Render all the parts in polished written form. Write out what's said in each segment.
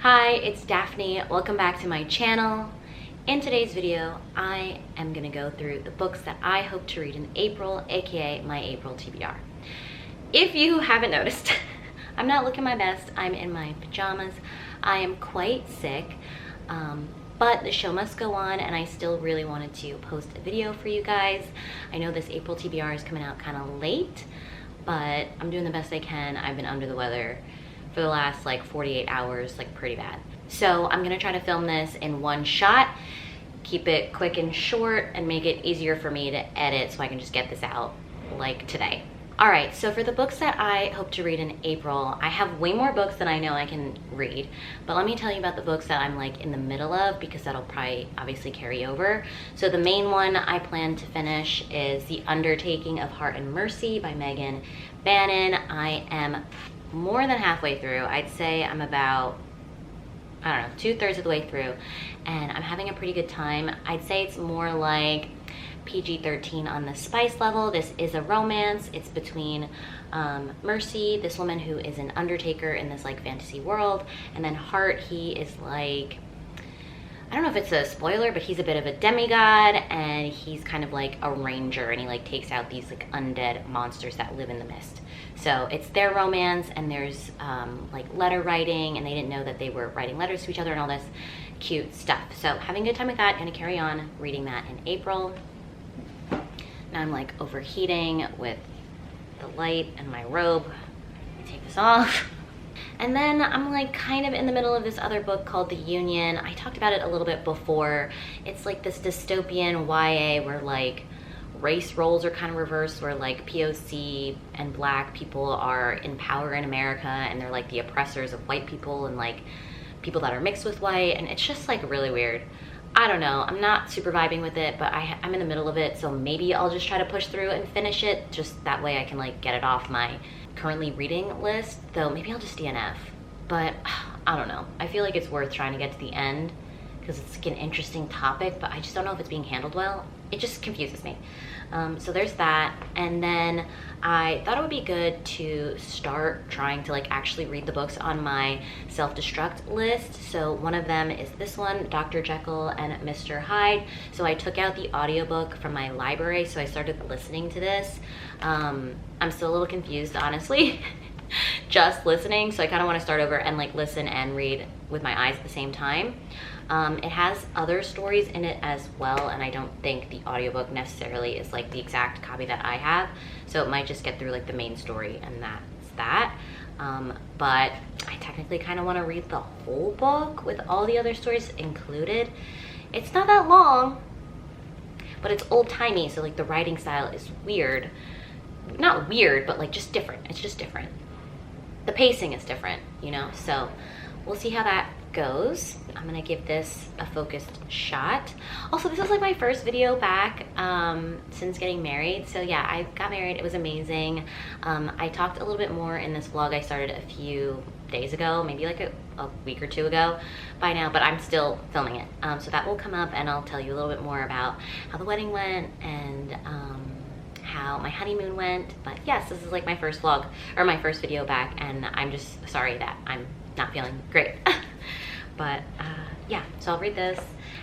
Hi, it's Daphne. Welcome back to my channel. In today's video, I am gonna go through the books that I hope to read in April, aka my April TBR. If you haven't noticed, I'm not looking my best. I'm in my pajamas. I am quite sick, but the show must go on, and I still really wanted to post a video for you guys. I know this April TBR is coming out kind of late, but I'm doing the best I can. I've been under the weather for the last like 48 hours, like pretty bad. So I'm gonna try to film this in one shot, keep it quick and short, and make it easier for me to edit so I can just get this out like today. All right, so for the books that I hope to read in April, I have way more books than I know I can read, but let me tell you about the books that I'm like in the middle of, because that'll probably obviously carry over. So the main one I plan to finish is The Undertaking of Hart and Mercy by Megan Bannon. I am more than halfway through. I'd say I'm about, I don't know, 2/3 of the way through, and I'm having a pretty good time. I'd say it's more like PG-13 on the spice level. This is a romance. It's between Mercy, this woman who is an undertaker in this like fantasy world, and then Hart, he is like, I don't know if it's a spoiler, but he's a bit of a demigod, and he's kind of like a ranger, and he like takes out these like undead monsters that live in the mist. So it's their romance, and there's like letter writing, and they didn't know that they were writing letters to each other and all this cute stuff. So having a good time with that. Gonna carry on reading that in April. Now I'm like overheating with the light and my robe. Let me take this off. And then I'm like kind of in the middle of this other book called The Union. I talked about it a little bit before. It's like this dystopian YA where like race roles are kind of reversed, where like POC and black people are in power in America, and they're like the oppressors of white people and like people that are mixed with white, and it's just like really weird. I don't know, I'm not super vibing with it, but I'm in the middle of it, so maybe I'll just try to push through and finish it, just that way I can like get it off my currently reading list, though maybe I'll just DNF. But I don't know, I feel like it's worth trying to get to the end because it's like an interesting topic, but I just don't know if it's being handled well. It just confuses me. So there's that. And then I thought it would be good to start trying to like actually read the books on my self-destruct list. So one of them is this one, Dr. Jekyll and Mr Hyde. So I took out the audiobook from my library, so I started listening to this. I'm still a little confused, honestly. Just listening, so I kind of want to start over and like listen and read with my eyes at the same time. It has other stories in it as well, and I don't think the audiobook necessarily is like the exact copy that I have, so it might just get through like the main story, and that's that. But I technically kind of want to read the whole book with all the other stories included. It's not that long, but it's old-timey, so like the writing style is weird. Not weird, but like just different. It's just different. The pacing is different, you know, so we'll see how that goes. I'm gonna give this a focused shot. Also, this is like my first video back since getting married. So yeah, I got married. It was amazing. I talked a little bit more in this vlog I started a few days ago, maybe like a week or two ago by now, but I'm still filming it. So that will come up, and I'll tell you a little bit more about how the wedding went and how my honeymoon went. But yes, this is like my first vlog, or my first video back, and I'm just sorry that I'm not feeling great. But yeah, so I'll read this.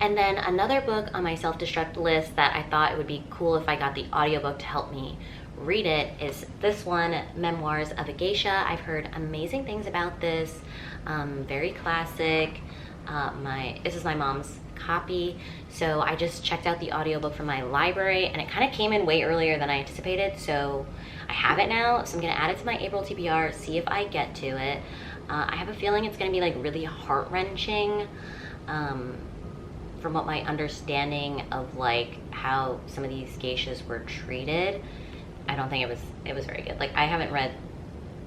And then another book on my self-destruct list that I thought it would be cool if I got the audiobook to help me read it is this one, Memoirs of a Geisha. I've heard amazing things about this. Very classic. This is my mom's copy, so I just checked out the audiobook from my library, and it kind of came in way earlier than I anticipated, so I have it now. So I'm gonna add it to my April TBR, see if I get to it. I have a feeling it's gonna be like really heart-wrenching, from what my understanding of like how some of these geishas were treated. I don't think it was very good. Like, I haven't read,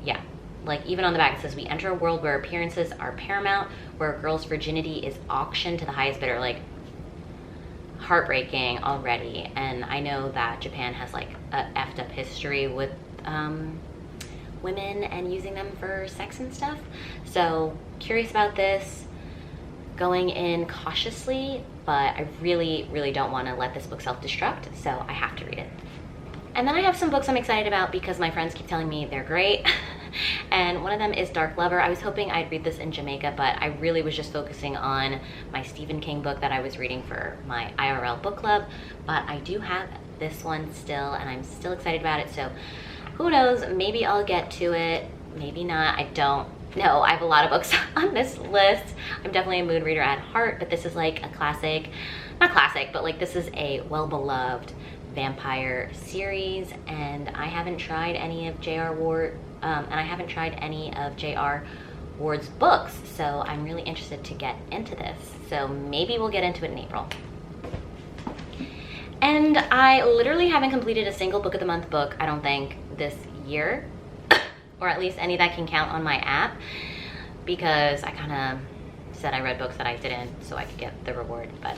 yeah, like even on the back it says, we enter a world where appearances are paramount, where a girl's virginity is auctioned to the highest bidder. Like, heartbreaking already. And I know that Japan has like a effed up history with women and using them for sex and stuff. So curious about this, going in cautiously, but I really, really don't want to let this book self-destruct, so I have to read it. And then I have some books I'm excited about because my friends keep telling me they're great. And one of them is Dark Lover. I was hoping I'd read this in Jamaica, but I really was just focusing on my Stephen King book that I was reading for my IRL book club. But I do have this one still, and I'm still excited about it. So who knows, maybe I'll get to it, maybe not. I don't know. I have a lot of books on this list. I'm definitely a mood reader at heart, but this is like a classic, not classic, but like this is a well-beloved vampire series, and I haven't tried any of J.R. Ward, and I haven't tried any of J.R. Ward's books, so I'm really interested to get into this. So maybe we'll get into it in April. And I literally haven't completed a single book of the month book, I don't think, this year, or at least any that can count on my app, because I kind of said I read books that I didn't so I could get the reward. But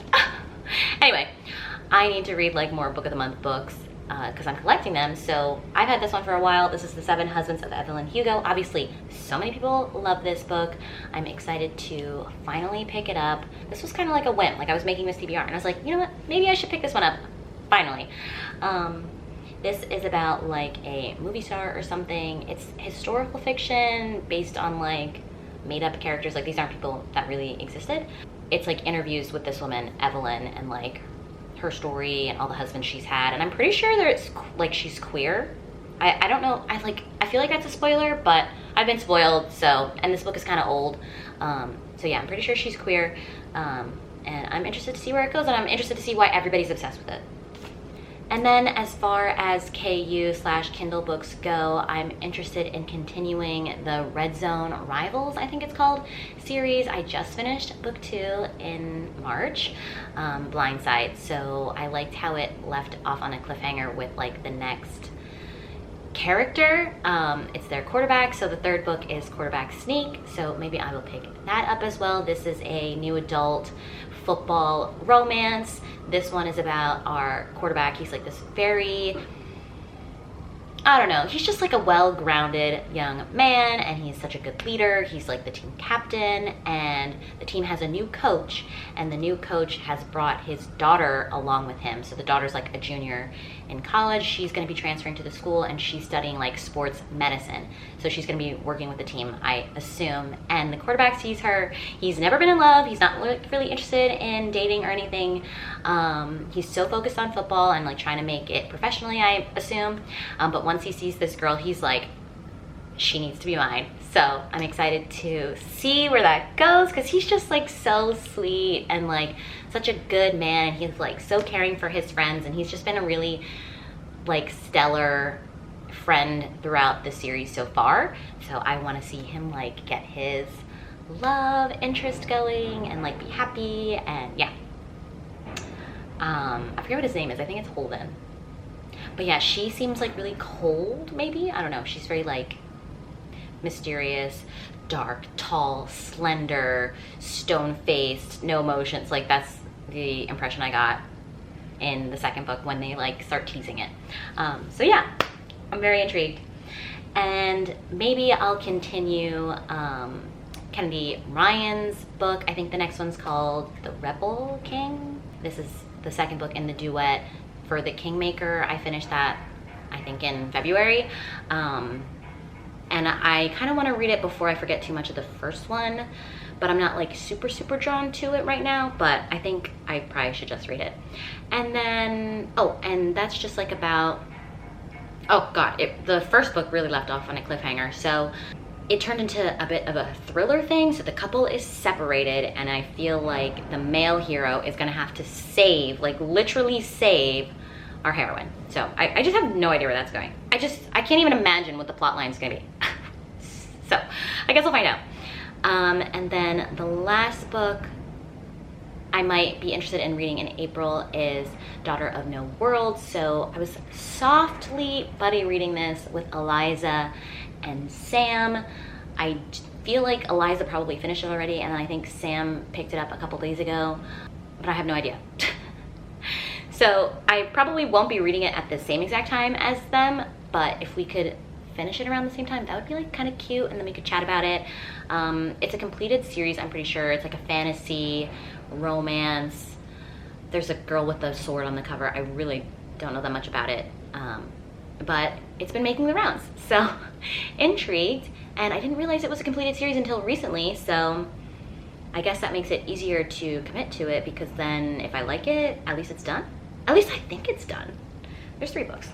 anyway, I need to read like more book of the month books because I'm collecting them. So I've had this one for a while. This is The Seven Husbands of Evelyn Hugo. Obviously, so many people love this book. I'm excited to finally pick it up. This was kind of like a whim. Like I was making this TBR and I was like, you know what? Maybe I should pick this one up. Finally. This is about like a movie star or something. It's historical fiction based on like made up characters. Like these aren't people that really existed. It's like interviews with this woman, Evelyn, and like her story and all the husbands she's had. And I'm pretty sure that it's like she's queer. I don't know. I feel like that's a spoiler, but I've been spoiled. So, and this book is kind of old. So yeah, I'm pretty sure she's queer. And I'm interested to see where it goes, and I'm interested to see why everybody's obsessed with it. And then as far as KU/Kindle books go, I'm interested in continuing the Red Zone Rivals, I think it's called, series. I just finished book 2 in March, Blindside. So I liked how it left off on a cliffhanger with like the next character. It's their quarterback. So the third book is Quarterback Sneak. So maybe I will pick that up as well. This is a new adult football romance. This one is about our quarterback. He's like this very, I don't know, he's just like a well-grounded young man, and he's such a good leader. He's like the team captain, and the team has a new coach, and the new coach has brought his daughter along with him. So the daughter's like a junior in college. She's going to be transferring to the school, and she's studying like sports medicine. So she's going to be working with the team, I assume. And the quarterback sees her. He's never been in love. He's not really interested in dating or anything. He's so focused on football and like trying to make it professionally, I assume. But once he sees this girl, he's like, she needs to be mine. So I'm excited to see where that goes, because he's just like so sweet and like such a good man. He's like so caring for his friends, and he's just been a really like stellar friend throughout the series so far. So I want to see him like get his love interest going and like be happy. And yeah, I forget what his name is. I think it's Holden. But yeah, she seems like really cold, maybe? I don't know. She's very like mysterious, dark, tall, slender, stone-faced, no emotions. Like that's the impression I got in the second book when they like start teasing it. So yeah, I'm very intrigued. And maybe I'll continue Kennedy Ryan's book. I think the next one's called The Rebel King. This is the second book in the duet for The Kingmaker. I finished that, I think, in February. And I kind of want to read it before I forget too much of the first one, but I'm not like super drawn to it right now, but I think I probably should just read it. And then, oh, and that's just like about, oh God, the first book really left off on a cliffhanger. So it turned into a bit of a thriller thing. So the couple is separated, and I feel like the male hero is gonna have to save, like literally save our heroine. So I just have no idea where that's going. I can't even imagine what the plot line is gonna be. So I guess we'll find out. And then the last book I might be interested in reading in April is Daughter of No World. So I was softly buddy reading this with Eliza and Sam. I feel like Eliza probably finished it already, and I think Sam picked it up a couple days ago, but I have no idea. So I probably won't be reading it at the same exact time as them, but if we could finish it around the same time, that would be like kind of cute, and then we could chat about it. It's a completed series, I'm pretty sure. It's like a fantasy romance. There's a girl with a sword on the cover. I really don't know that much about it, but it's been making the rounds, so intrigued. and I didn't realize it was a completed series until recently, so I guess that makes it easier to commit to it, because then if I like it, at least it's done. At least I think it's done. There's 3 books.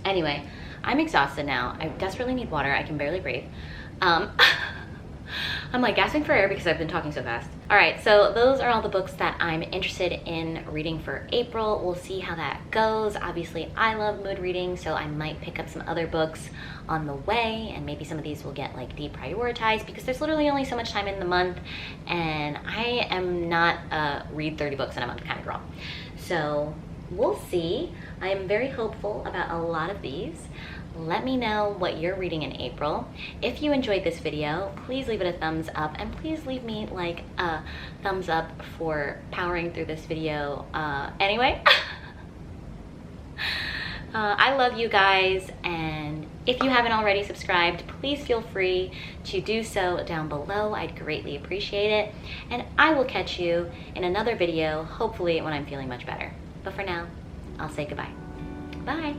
Anyway, I'm exhausted now. I desperately need water. I can barely breathe. I'm like gasping for air because I've been talking so fast. All right, so those are all the books that I'm interested in reading for April. We'll see how that goes. Obviously, I love mood reading, so I might pick up some other books on the way, and maybe some of these will get like deprioritized because there's literally only so much time in the month, and I am not a read 30 books in a month kind of girl. So we'll see. I am very hopeful about a lot of these. Let me know what you're reading in April. If you enjoyed this video, please leave it a thumbs up, and please leave me like a thumbs up for powering through this video. Anyway, I love you guys, and if you haven't already subscribed, please feel free to do so down below. I'd greatly appreciate it, and I will catch you in another video, hopefully when I'm feeling much better. But for now, I'll say goodbye. Bye.